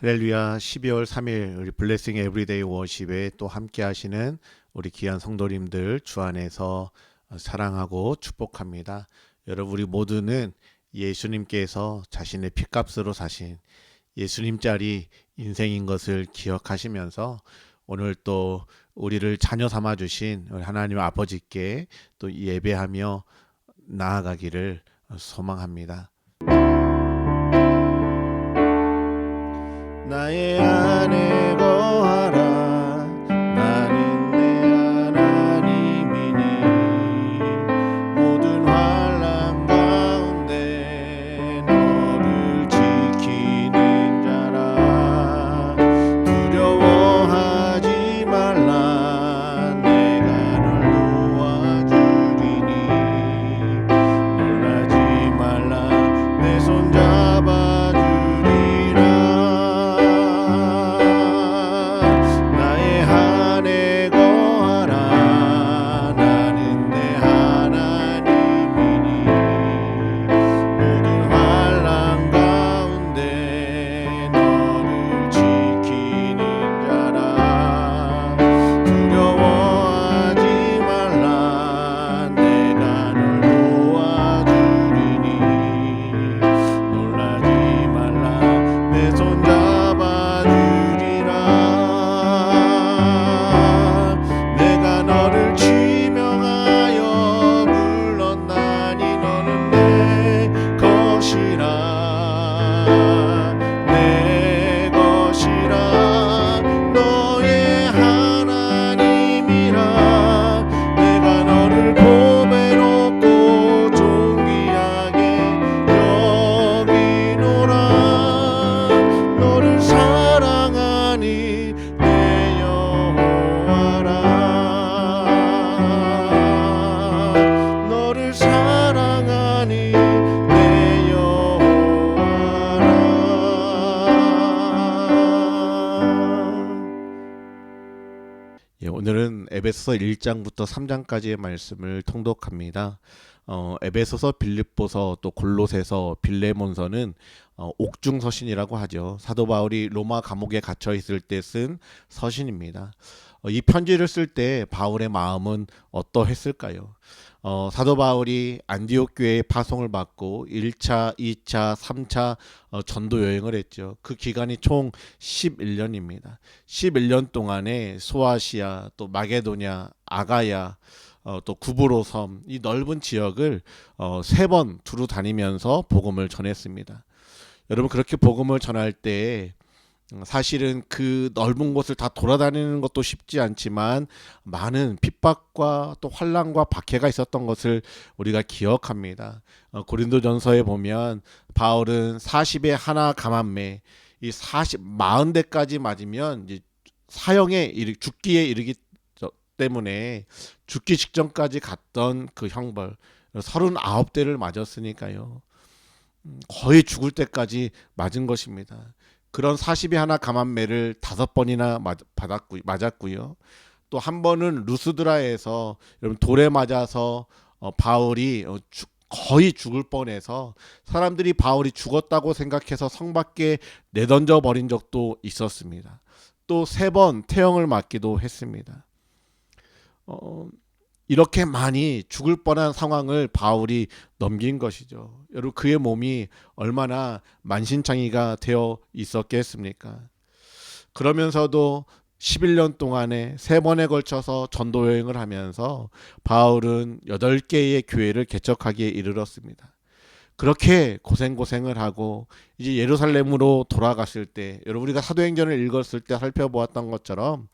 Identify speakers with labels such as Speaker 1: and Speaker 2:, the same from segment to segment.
Speaker 1: 할렐루야. 12월 3일 우리 블레싱 에브리데이 워십에 또 함께 하시는 우리 귀한 성도님들 주 안에서 사랑하고 축복합니다. 여러분, 우리 모두는 예수님께서 자신의 피값으로 사신 예수님짜리 인생인 것을 기억하시면서 오늘 또 우리를 자녀 삼아 주신 우리 하나님 아버지께 또 예배하며 나아가기를 소망합니다. 나의 안에 거하라. 나는 내 하나님이니 모든 환난 가운데 너를 지키는 자라. 두려워하지 말라. 내가 널 도와주리니 놀라지 말라. 내 손 잡아주리라. 나의 안에 거하라. 나는 내 하나님이니 모든 환난 가운데 너를 지키는 자라. 두려워하지 말라. 내가 널 도와주리니 놀라지 말라. 내 손 잡아주리라. 내가 너를 지명하여 불렀나니 너는 내 것이라. 내 것이라. 너의 하나님이라. 내가 너를 보배롭고 존귀하게 여기노라. 너를 사랑하니 내 여호와라. 너를 사랑하니 내 여호와라. 오늘은 에베소서 1장부터 3장까지의 말씀을 통독합니다. 에베소서, 빌립보서, 또 골로새서, 빌레몬서는 옥중 서신이라고 하죠. 사도 바울이 로마 감옥에 갇혀 있을 때 쓴 서신입니다. 이 편지를 쓸 때 바울의 마음은 어떠했을까요? 사도 바울이 안디옥 교회의 파송을 받고 1차, 2차, 3차 전도 여행을 했죠. 그 기간이 총 11년입니다. 11년 동안에 소아시아, 또 마게도냐, 아가야, 또 구브로 섬, 이 넓은 지역을 3번 두루 다니면서 복음을 전했습니다. 여러분, 그렇게 복음을 전할 때 사실은 그 넓은 곳을 다 돌아다니는 것도 쉽지 않지만 많은 핍박과 또 환난과 박해가 있었던 것을 우리가 기억합니다. 고린도전서에 보면 바울은 40에 하나 감한매, 이 40대까지 맞으면 이제 죽기에 이르기 때문에 죽기 직전까지 갔던 그 형벌 39대를 맞았으니까요. 거의 죽을 때까지 맞은 것입니다. 그런 40에 하나 감한매를 5번이나 맞았고요. 또 한 번은 루스드라에서 여러분 돌에 맞아서 바울이 거의 죽을 뻔해서 사람들이 바울이 죽었다고 생각해서 성 밖에 내던져 버린 적도 있었습니다. 또 3번 태형을 맞기도 했습니다. 이렇게 많이 죽을 뻔한 상황을 바울이 넘긴 것이죠. 여러분, 그의 몸이 얼마나 만신창이가 되어 있었겠습니까? 그러면서도 11년 동안에 3번에 걸쳐서 전도 여행을 하면서 바울은 8개의 교회를 개척하기에 이르렀습니다. 그렇게 고생을 하고 이제 예루살렘으로 돌아갔을 때, 여러분 우리가 사도행전을 읽었을 때 살펴보았던 것처럼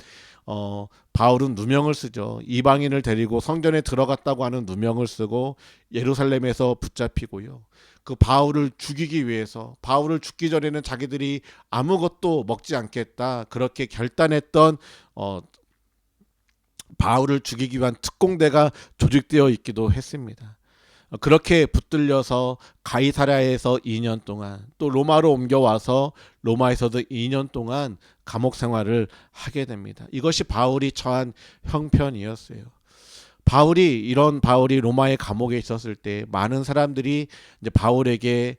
Speaker 1: 바울은 누명을 쓰죠. 이방인을 데리고 성전에 들어갔다고 하는 누명을 쓰고 예루살렘에서 붙잡히고요. 그 바울을 죽이기 위해서, 바울을 죽기 전에는 자기들이 아무것도 먹지 않겠다 그렇게 결단했던 바울을 죽이기 위한 특공대가 조직되어 있기도 했습니다. 그렇게 붙들려서 가이사랴에서 2년 동안, 또 로마로 옮겨와서 로마에서도 2년 동안 감옥 생활을 하게 됩니다. 이것이 바울이 처한 형편이었어요. 바울이 로마의 감옥에 있었을 때 많은 사람들이 이제 바울에게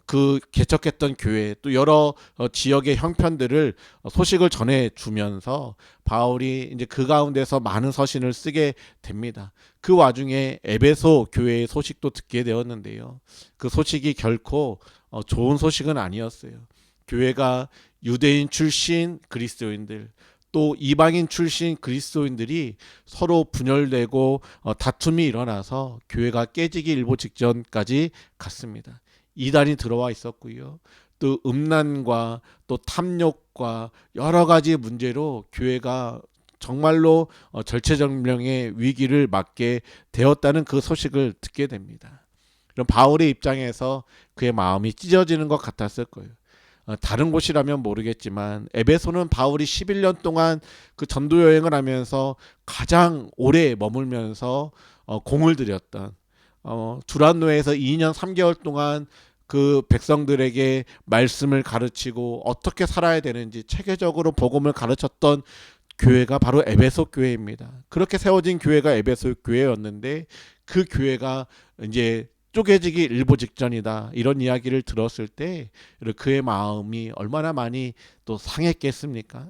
Speaker 1: 그 개척했던 교회 또 여러 지역의 형편들을 소식을 전해 주면서 바울이 이제 그 가운데서 많은 서신을 쓰게 됩니다. 그 와중에 에베소 교회의 소식도 듣게 되었는데요. 그 소식이 결코 좋은 소식은 아니었어요. 교회가 유대인 출신 그리스도인들 또 이방인 출신 그리스도인들이 서로 분열되고 다툼이 일어나서 교회가 깨지기 일보 직전까지 갔습니다. 이단이 들어와 있었고요. 또 음란과 또 탐욕과 여러 가지 문제로 교회가 정말로 절체절명의 위기를 맞게 되었다는 그 소식을 듣게 됩니다. 그럼 바울의 입장에서 그의 마음이 찢어지는 것 같았을 거예요. 다른 곳이라면 모르겠지만 에베소는 바울이 11년 동안 그 전도 여행을 하면서 가장 오래 머물면서 공을 들였던 두란노에서 2년 3개월 동안 그 백성들에게 말씀을 가르치고 어떻게 살아야 되는지 체계적으로 복음을 가르쳤던 교회가 바로 에베소 교회입니다. 그렇게 세워진 교회가 에베소 교회였는데 그 교회가 이제 쪼개지기 일보 직전이다 이런 이야기를 들었을 때 그의 마음이 얼마나 많이 또 상했겠습니까?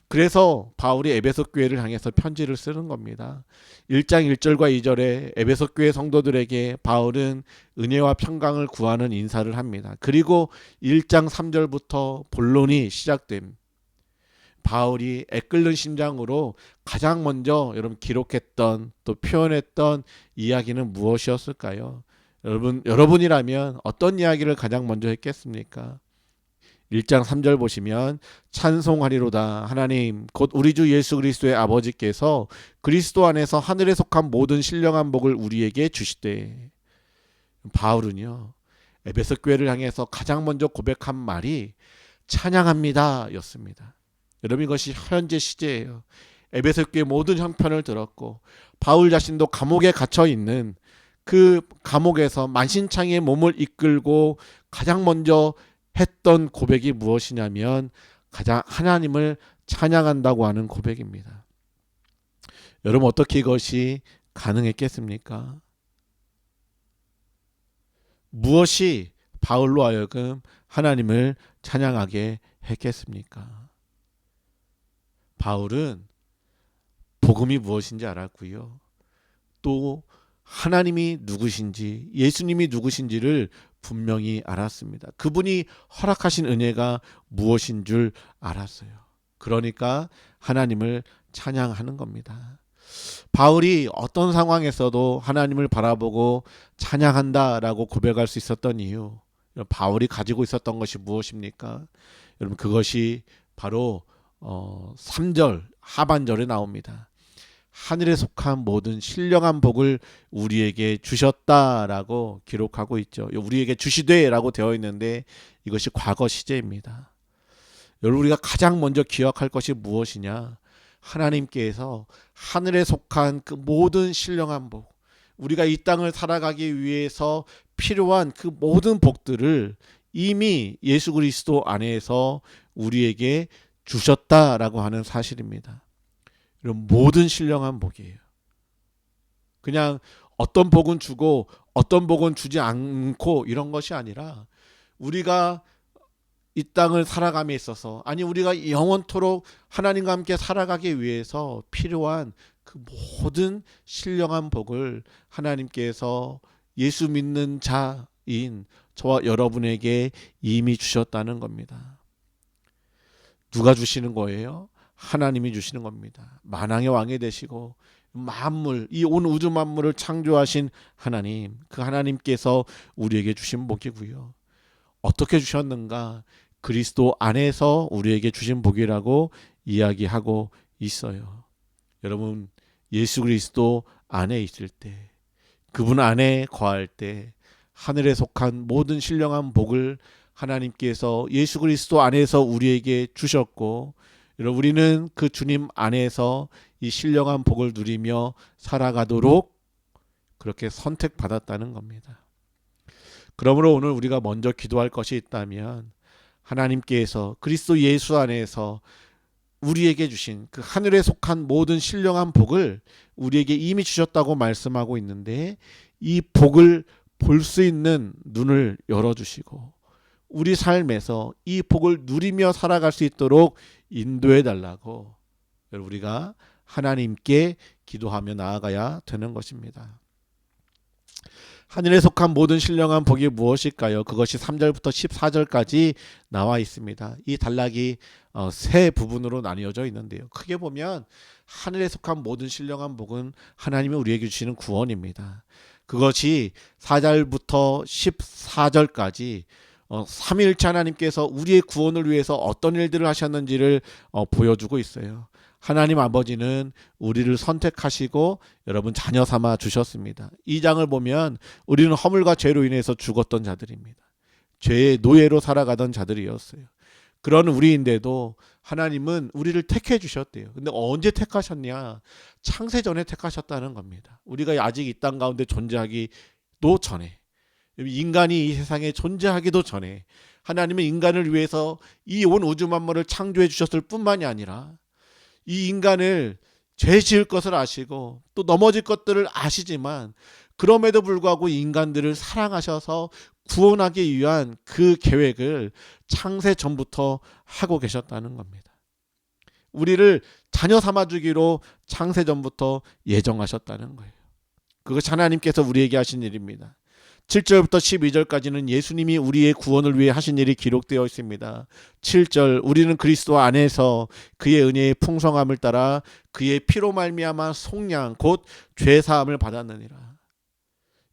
Speaker 1: 그래서 바울이 에베소 교회를 향해서 편지를 쓰는 겁니다. 1장 1절과 2절에 에베소 교회 성도들에게 바울은 은혜와 평강을 구하는 인사를 합니다. 그리고 1장 3절부터 본론이 시작됩니다. 바울이 애끓는 심장으로 가장 먼저 여러분 기록했던 또 표현했던 이야기는 무엇이었을까요? 여러분이라면 어떤 이야기를 가장 먼저 했겠습니까? 1장 3절 보시면 찬송하리로다 하나님 곧 우리 주 예수 그리스도의 아버지께서 그리스도 안에서 하늘에 속한 모든 신령한 복을 우리에게 주시되. 바울은요 에베소 교회를 향해서 가장 먼저 고백한 말이 찬양합니다 였습니다. 여러분 이것이 현재 시제예요. 에베소 교회 모든 형편을 들었고 바울 자신도 감옥에 갇혀 있는 그 감옥에서 만신창이의 몸을 이끌고 가장 먼저 했던 고백이 무엇이냐면 가장 하나님을 찬양한다고 하는 고백입니다. 여러분 어떻게 이것이 가능했겠습니까? 무엇이 바울로 하여금 하나님을 찬양하게 했겠습니까? 바울은 복음이 무엇인지 알았고요. 또 하나님이 누구신지 예수님이 누구신지를 분명히 알았습니다. 그분이 허락하신 은혜가 무엇인 줄 알았어요. 그러니까 하나님을 찬양하는 겁니다. 바울이 어떤 상황에서도 하나님을 바라보고 찬양한다라고 고백할 수 있었던 이유, 바울이 가지고 있었던 것이 무엇입니까? 여러분 그것이 바로 3절 하반절에 나옵니다. 하늘에 속한 모든 신령한 복을 우리에게 주셨다라고 기록하고 있죠. 우리에게 주시되라고 되어 있는데 이것이 과거 시제입니다. 여러분 우리가 가장 먼저 기억할 것이 무엇이냐? 하나님께서 하늘에 속한 그 모든 신령한 복, 우리가 이 땅을 살아가기 위해서 필요한 그 모든 복들을 이미 예수 그리스도 안에서 우리에게 주셨다라고 하는 사실입니다. 이런 모든 신령한 복이에요. 그냥 어떤 복은 주고 어떤 복은 주지 않고 이런 것이 아니라 우리가 이 땅을 살아감에 있어서 아니 우리가 영원토록 하나님과 함께 살아가기 위해서 필요한 그 모든 신령한 복을 하나님께서 예수 믿는 자인 저와 여러분에게 이미 주셨다는 겁니다. 누가 주시는 거예요? 하나님이 주시는 겁니다. 만왕의 왕이 되시고 만물, 이 온 우주 만물을 창조하신 하나님, 그 하나님께서 우리에게 주신 복이고요. 어떻게 주셨는가? 그리스도 안에서 우리에게 주신 복이라고 이야기하고 있어요. 여러분 예수 그리스도 안에 있을 때, 그분 안에 거할 때 하늘에 속한 모든 신령한 복을 하나님께서 예수 그리스도 안에서 우리에게 주셨고, 우리는 그 주님 안에서 이 신령한 복을 누리며 살아가도록 그렇게 선택받았다는 겁니다. 그러므로 오늘 우리가 먼저 기도할 것이 있다면 하나님께서 그리스도 예수 안에서 우리에게 주신 그 하늘에 속한 모든 신령한 복을 우리에게 이미 주셨다고 말씀하고 있는데 이 복을 볼 수 있는 눈을 열어주시고 우리 삶에서 이 복을 누리며 살아갈 수 있도록 인도해 달라고 우리가 하나님께 기도하며 나아가야 되는 것입니다. 하늘에 속한 모든 신령한 복이 무엇일까요? 그것이 3절부터 14절까지 나와 있습니다. 이 단락이 세 부분으로 나뉘어져 있는데요. 크게 보면 하늘에 속한 모든 신령한 복은 하나님이 우리에게 주시는 구원입니다. 그것이 4절부터 14절까지 삼위일체 하나님께서 우리의 구원을 위해서 어떤 일들을 하셨는지를 보여주고 있어요. 하나님 아버지는 우리를 선택하시고 여러분 자녀 삼아 주셨습니다. 이 장을 보면 우리는 허물과 죄로 인해서 죽었던 자들입니다. 죄의 노예로 살아가던 자들이었어요. 그런 우리인데도 하나님은 우리를 택해 주셨대요. 근데 언제 택하셨냐? 창세전에 택하셨다는 겁니다. 우리가 아직 이 땅 가운데 존재하기도 전에, 인간이 이 세상에 존재하기도 전에 하나님은 인간을 위해서 이 온 우주 만물을 창조해 주셨을 뿐만이 아니라 이 인간을 죄 지을 것을 아시고 또 넘어질 것들을 아시지만 그럼에도 불구하고 인간들을 사랑하셔서 구원하기 위한 그 계획을 창세 전부터 하고 계셨다는 겁니다. 우리를 자녀 삼아주기로 창세 전부터 예정하셨다는 거예요. 그것이 하나님께서 우리에게 하신 일입니다. 7절부터 12절까지는 예수님이 우리의 구원을 위해 하신 일이 기록되어 있습니다. 7절 우리는 그리스도 안에서 그의 은혜의 풍성함을 따라 그의 피로 말미암아 속량 곧 죄사함을 받았느니라.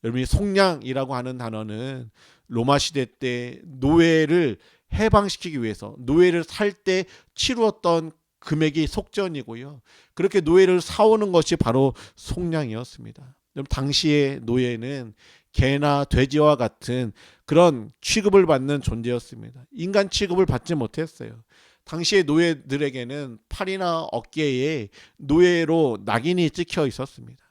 Speaker 1: 여러분이 속량이라고 하는 단어는 로마 시대 때 노예를 해방시키기 위해서 노예를 살 때 치루었던 금액이 속전이고요. 그렇게 노예를 사오는 것이 바로 속량이었습니다. 당시의 노예는 개나 돼지와 같은 그런 취급을 받는 존재였습니다. 인간 취급을 받지 못했어요. 당시의 노예들에게는 팔이나 어깨에 노예로 낙인이 찍혀 있었습니다.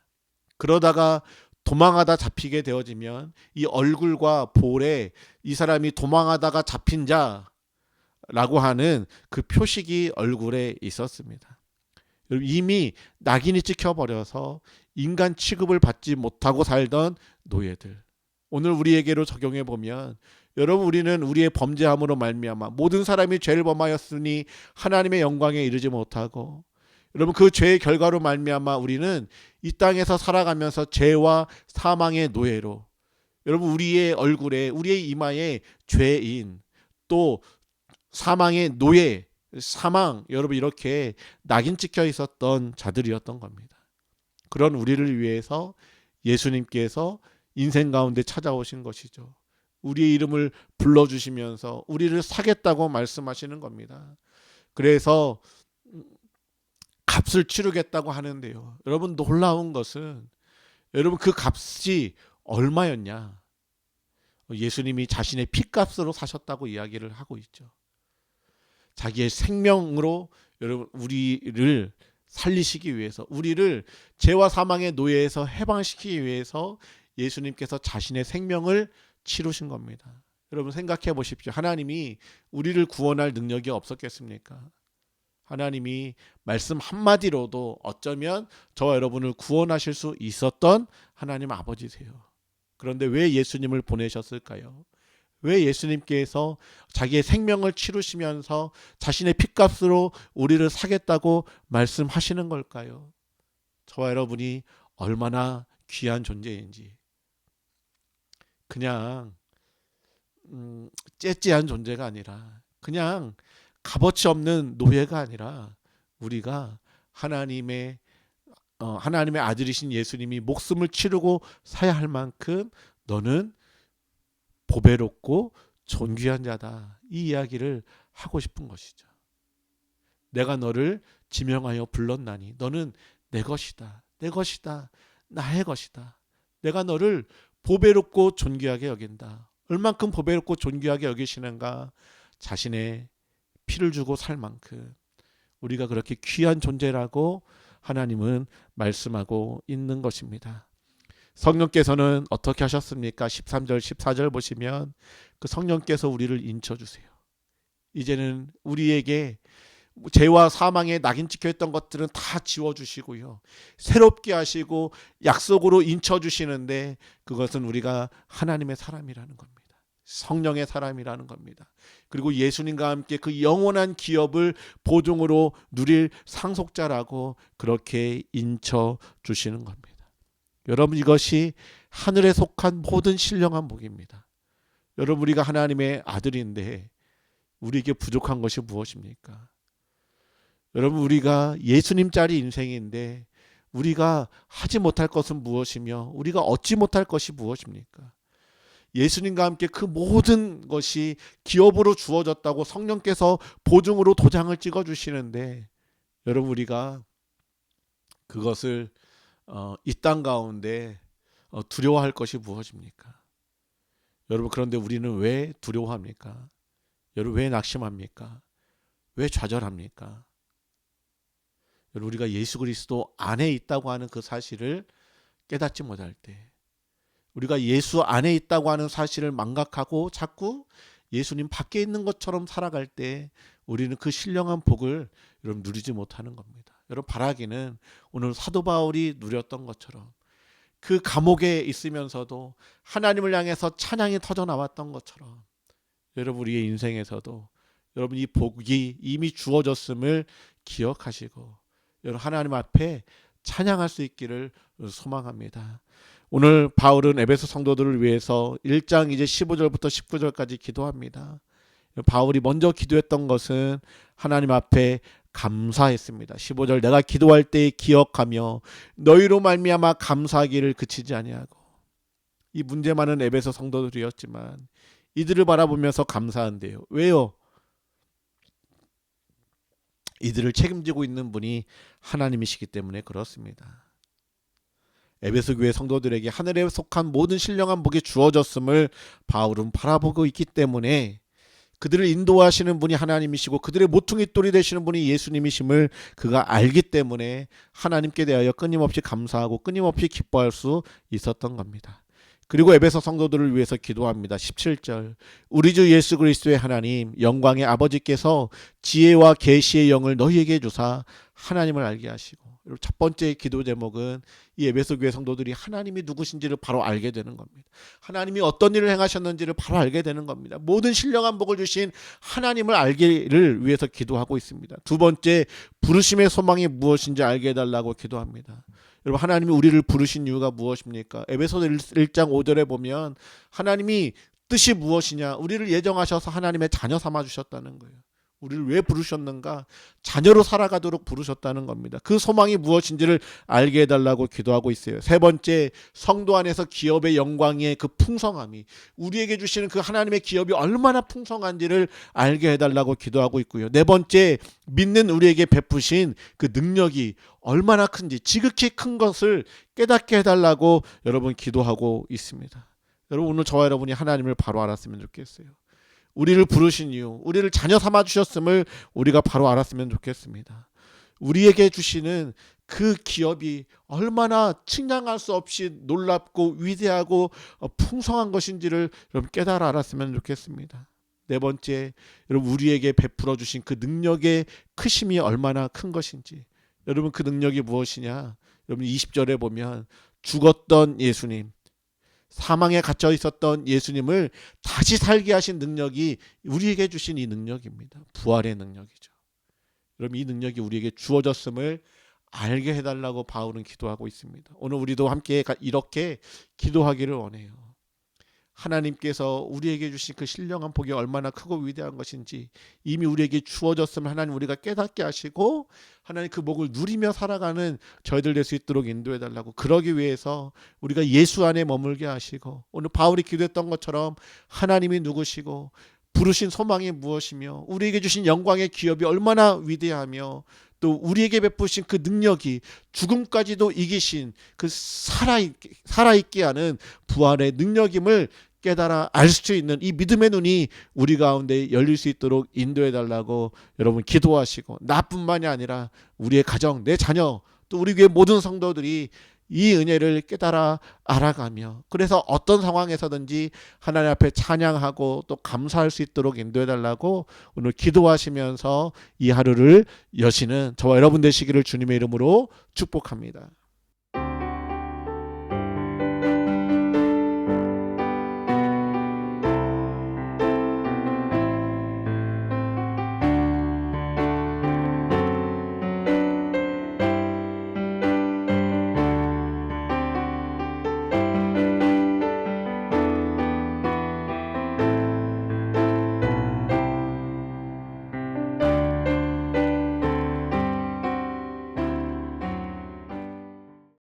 Speaker 1: 그러다가 도망하다 잡히게 되어지면 이 얼굴과 볼에 이 사람이 도망하다가 잡힌 자라고 하는 그 표식이 얼굴에 있었습니다. 이미 낙인이 찍혀버려서 인간 취급을 받지 못하고 살던 노예들, 오늘 우리에게로 적용해 보면 여러분 우리는 우리의 범죄함으로 말미암아 모든 사람이 죄를 범하였으니 하나님의 영광에 이르지 못하고 여러분 그 죄의 결과로 말미암아 우리는 이 땅에서 살아가면서 죄와 사망의 노예로 여러분 우리의 얼굴에 우리의 이마에 죄인 또 사망의 노예 사망 여러분 이렇게 낙인 찍혀 있었던 자들이었던 겁니다. 그런 우리를 위해서 예수님께서 인생 가운데 찾아오신 것이죠. 우리의 이름을 불러주시면서 우리를 사겠다고 말씀하시는 겁니다. 그래서 값을 치르겠다고 하는데요. 여러분 놀라운 것은 여러분 그 값이 얼마였냐? 예수님이 자신의 피값으로 사셨다고 이야기를 하고 있죠. 자기의 생명으로 여러분 우리를 살리시기 위해서 우리를 죄와 사망의 노예에서 해방시키기 위해서 예수님께서 자신의 생명을 치르신 겁니다. 여러분 생각해 보십시오. 하나님이 우리를 구원할 능력이 없었겠습니까? 하나님이 말씀 한마디로도 어쩌면 저와 여러분을 구원하실 수 있었던 하나님 아버지세요. 그런데 왜 예수님을 보내셨을까요? 왜 예수님께서 자기의 생명을 치르시면서 자신의 핏값으로 우리를 사겠다고 말씀하시는 걸까요? 저와 여러분이 얼마나 귀한 존재인지 그냥 째째한 존재가 아니라 그냥 값어치 없는 노예가 아니라 우리가 하나님의 아들이신 예수님이 목숨을 치르고 사야 할 만큼 너는 보배롭고 존귀한 자다. 이 이야기를 하고 싶은 것이죠. 내가 너를 지명하여 불렀나니 너는 내 것이다. 내 것이다. 나의 것이다. 내가 너를 보배롭고 존귀하게 여긴다. 얼만큼 보배롭고 존귀하게 여기시는가? 자신의 피를 주고 살 만큼 우리가 그렇게 귀한 존재라고 하나님은 말씀하고 있는 것입니다. 성령께서는 어떻게 하셨습니까? 13절 14절 보시면 그 성령께서 우리를 인쳐주세요. 이제는 우리에게 죄와 사망에 낙인 찍혀 있던 것들은 다 지워주시고요. 새롭게 하시고 약속으로 인쳐주시는데 그것은 우리가 하나님의 사람이라는 겁니다. 성령의 사람이라는 겁니다. 그리고 예수님과 함께 그 영원한 기업을 보증으로 누릴 상속자라고 그렇게 인쳐주시는 겁니다. 여러분, 이것이 하늘에 속한 모든 신령한 복입니다. 여러분, 우리가 하나님의 아들인데 우리에게 부족한 것이 무엇입니까? 여러분, 우리가 예수님짜리 인생인데 우리가 하지 못할 것은 무엇이며 우리가 얻지 못할 것이 무엇입니까? 예수님과 함께 그 모든 것이 기업으로 주어졌다고 성령께서 보증으로 도장을 찍어주시는데 여러분, 우리가 그것을 이 땅 가운데 두려워할 것이 무엇입니까? 여러분, 그런데 우리는 왜 두려워합니까? 여러분, 왜 낙심합니까? 왜 좌절합니까? 여러분, 우리가 예수 그리스도 안에 있다고 하는 그 사실을 깨닫지 못할 때, 우리가 예수 안에 있다고 하는 사실을 망각하고 자꾸 예수님 밖에 있는 것처럼 살아갈 때 우리는 그 신령한 복을 여러분 누리지 못하는 겁니다. 여러분, 바라기는 오늘 사도 바울이 누렸던 것처럼 그 감옥에 있으면서도 하나님을 향해서 찬양이 터져 나왔던 것처럼 여러분, 우리의 인생에서도 여러분 이 복이 이미 주어졌음을 기억하시고 여러분 하나님 앞에 찬양할 수 있기를 소망합니다. 오늘 바울은 에베소 성도들을 위해서 1장 이제 15절부터 19절까지 기도합니다. 바울이 먼저 기도했던 것은 하나님 앞에 감사했습니다. 15절, 내가 기도할 때 기억하며 너희로 말미암아 감사하기를 그치지 아니하고. 이 문제 많은 에베소 성도들이었지만 이들을 바라보면서 감사한대요. 왜요? 이들을 책임지고 있는 분이 하나님이시기 때문에 그렇습니다. 에베소 교회 성도들에게 하늘에 속한 모든 신령한 복이 주어졌음을 바울은 바라보고 있기 때문에 그들을 인도하시는 분이 하나님이시고 그들의 모퉁이 돌이 되시는 분이 예수님이심을 그가 알기 때문에 하나님께 대하여 끊임없이 감사하고 끊임없이 기뻐할 수 있었던 겁니다. 그리고 에베소 성도들을 위해서 기도합니다. 17절, 우리 주 예수 그리스도의 하나님 영광의 아버지께서 지혜와 계시의 영을 너희에게 주사 하나님을 알게 하시고. 첫 번째 기도 제목은 이 에베소 교회 성도들이 하나님이 누구신지를 바로 알게 되는 겁니다. 하나님이 어떤 일을 행하셨는지를 바로 알게 되는 겁니다. 모든 신령한 복을 주신 하나님을 알기를 위해서 기도하고 있습니다. 두 번째, 부르심의 소망이 무엇인지 알게 해달라고 기도합니다. 여러분, 하나님이 우리를 부르신 이유가 무엇입니까? 에베소서 1장 5절에 보면 하나님이 뜻이 무엇이냐, 우리를 예정하셔서 하나님의 자녀 삼아 주셨다는 거예요. 우리를 왜 부르셨는가? 자녀로 살아가도록 부르셨다는 겁니다. 그 소망이 무엇인지를 알게 해달라고 기도하고 있어요. 세 번째, 성도 안에서 기업의 영광의 그 풍성함이, 우리에게 주시는 그 하나님의 기업이 얼마나 풍성한지를 알게 해달라고 기도하고 있고요. 네 번째, 믿는 우리에게 베푸신 그 능력이 얼마나 큰지, 지극히 큰 것을 깨닫게 해달라고 여러분 기도하고 있습니다. 여러분, 오늘 저와 여러분이 하나님을 바로 알았으면 좋겠어요. 우리를 부르신 이유, 우리를 자녀 삼아 주셨음을 우리가 바로 알았으면 좋겠습니다. 우리에게 주시는 그 기업이 얼마나 측량할 수 없이 놀랍고 위대하고 풍성한 것인지를 여러분 깨달아 알았으면 좋겠습니다. 네 번째, 여러분 우리에게 베풀어 주신 그 능력의 크심이 얼마나 큰 것인지. 여러분, 그 능력이 무엇이냐? 여러분 20절에 보면 죽었던 예수님, 사망에 갇혀 있었던 예수님을 다시 살게 하신 능력이 우리에게 주신 이 능력입니다. 부활의 능력이죠. 여러분, 이 능력이 우리에게 주어졌음을 알게 해달라고 바울은 기도하고 있습니다. 오늘 우리도 함께 이렇게 기도하기를 원해요. 하나님께서 우리에게 주신 그 신령한 복이 얼마나 크고 위대한 것인지 이미 우리에게 주어졌음을 하나님 우리가 깨닫게 하시고 하나님 그 복을 누리며 살아가는 저희들 될 수 있도록 인도해달라고, 그러기 위해서 우리가 예수 안에 머물게 하시고 오늘 바울이 기도했던 것처럼 하나님이 누구시고 부르신 소망이 무엇이며 우리에게 주신 영광의 기업이 얼마나 위대하며 또 우리에게 베푸신 그 능력이 죽음까지도 이기신 그 살아있게 하는 부활의 능력임을 깨달아 알 수 있는 이 믿음의 눈이 우리 가운데 열릴 수 있도록 인도해달라고 여러분 기도하시고, 나뿐만이 아니라 우리의 가정, 내 자녀, 또 우리 교회 모든 성도들이 이 은혜를 깨달아 알아가며 그래서 어떤 상황에서든지 하나님 앞에 찬양하고 또 감사할 수 있도록 인도해 달라고 오늘 기도하시면서 이 하루를 여시는 저와 여러분 되시기를 주님의 이름으로 축복합니다.